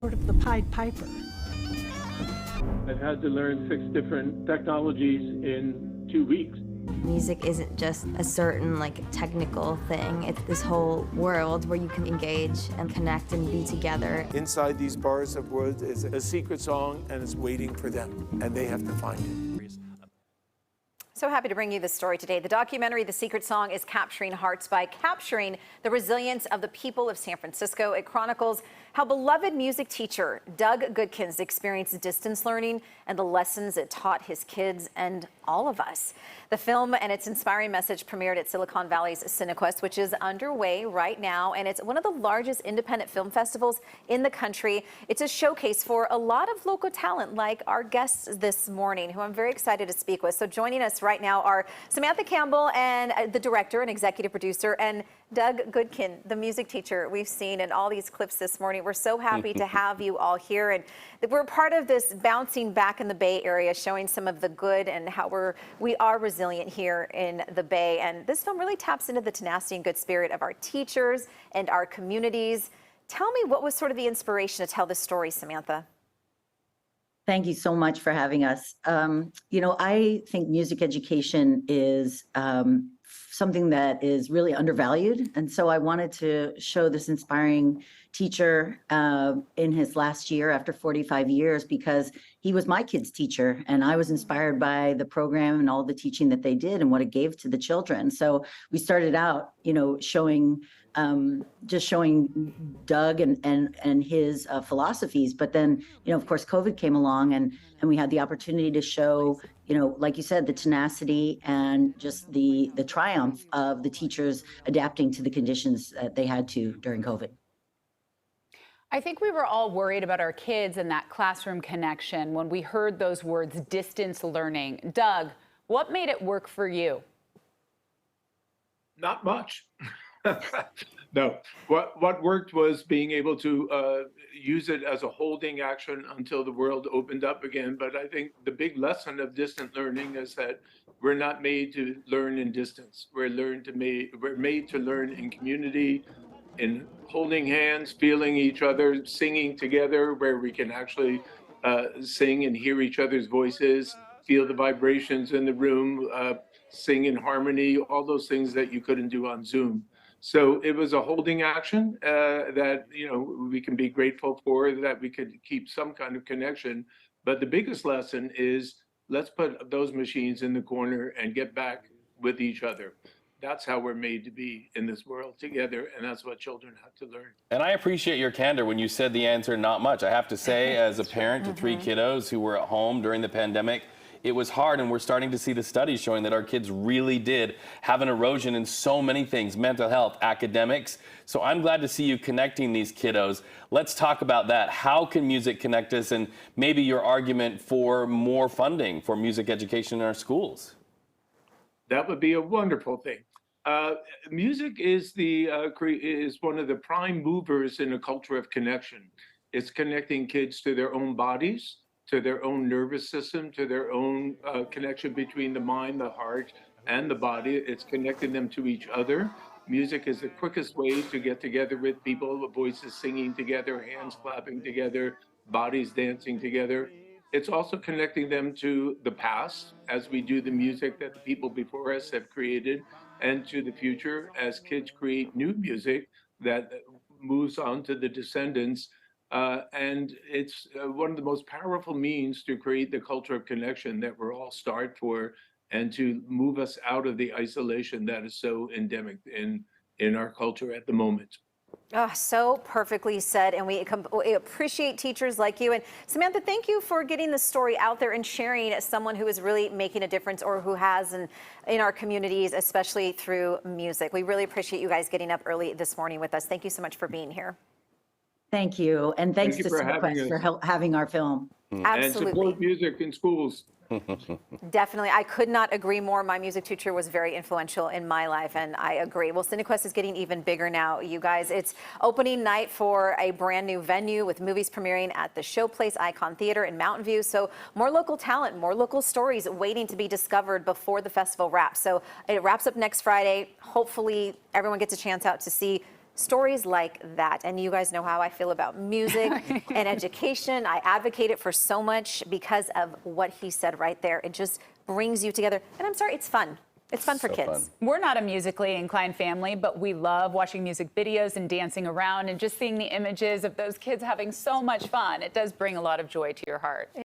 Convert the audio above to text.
sort of the Pied Piper. I've had to learn 6 different technologies in 2 weeks. Music isn't just a certain technical thing. It's this whole world where you can engage and connect and be together. Inside these bars of wood is a secret song, and it's waiting for them, and they have to find it. So happy to bring you this story today. The documentary, The Secret Song, is capturing hearts by capturing the resilience of the people of San Francisco. It chronicles how beloved music teacher Doug Goodkin's experienced distance learning and the lessons it taught his kids and all of us. The film and its inspiring message premiered at Silicon Valley's CineQuest, which is underway right now, and it's one of the largest independent film festivals in the country. It's a showcase for a lot of local talent, like our guests this morning, who I'm very excited to speak with. So joining us right now are Samantha Campbell, and the director and executive producer, and Doug Goodkin, the music teacher we've seen in all these clips this morning. We're so happy to have you all here, and we're part of this bouncing back in the Bay Area, showing some of the good and how we are resilient here in the Bay. And this film really taps into the tenacity and good spirit of our teachers and our communities. Tell me, what was sort of the inspiration to tell this story, Samantha? Thank you so much for having us. I think music education is something that is really undervalued. And so I wanted to show this inspiring teacher in his last year after 45 years, because he was my kid's teacher, and I was inspired by the program and all the teaching that they did and what it gave to the children. So we started out, showing Doug and his philosophies. But then, of course, COVID came along, and we had the opportunity to show, like you said, the tenacity and just the triumph of the teachers adapting to the conditions that they had to during COVID. I think we were all worried about our kids and that classroom connection when we heard those words, distance learning. Doug, what made it work for you? Not much. No, what worked was being able to use it as a holding action until the world opened up again. But I think the big lesson of distant learning is that we're not made to learn in distance. We're made to learn in community, in holding hands, feeling each other, singing together, where we can actually sing and hear each other's voices, feel the vibrations in the room, sing in harmony, all those things that you couldn't do on Zoom. So it was a holding action that, we can be grateful for, that we could keep some kind of connection. But the biggest lesson is, let's put those machines in the corner and get back with each other. That's how we're made to be in this world together, and that's what children have to learn. And I appreciate your candor when you said the answer, not much. I have to say, as a parent to 3 kiddos who were at home during the pandemic, it was hard, and we're starting to see the studies showing that our kids really did have an erosion in so many things: mental health, academics. So I'm glad to see you connecting these kiddos. Let's talk about that. How can music connect us, and maybe your argument for more funding for music education in our schools? That would be a wonderful thing. Music is one of the prime movers in a culture of connection. It's connecting kids to their own bodies, to their own nervous system, to their own connection between the mind, the heart, and the body. It's connecting them to each other. Music is the quickest way to get together with people, voices singing together, hands clapping together, bodies dancing together. It's also connecting them to the past, as we do the music that the people before us have created, and to the future as kids create new music that moves on to the descendants. And it's one of the most powerful means to create the culture of connection that we're all starved for, and to move us out of the isolation that is so endemic in our culture at the moment. Oh, so perfectly said, and we appreciate teachers like you. And Samantha, thank you for getting the story out there and sharing as someone who is really making a difference, or who has in our communities, especially through music. We really appreciate you guys getting up early this morning with us. Thank you so much for being here. Thank you. And thanks to CineQuest for having our film. Absolutely. And support music in schools. Definitely. I could not agree more. My music teacher was very influential in my life, and I agree. Well, CineQuest is getting even bigger now, you guys. It's opening night for a brand new venue with movies premiering at the Showplace Icon Theater in Mountain View. So more local talent, more local stories waiting to be discovered before the festival wraps. So it wraps up next Friday. Hopefully everyone gets a chance out to see stories like that. And you guys know how I feel about music and education. I advocate it for so much because of what he said right there. It just brings you together. And I'm sorry, it's fun. It's fun for So kids. fun. We're not a musically inclined family, but we love watching music videos and dancing around and just seeing the images of those kids having so much fun. It does bring a lot of joy to your heart.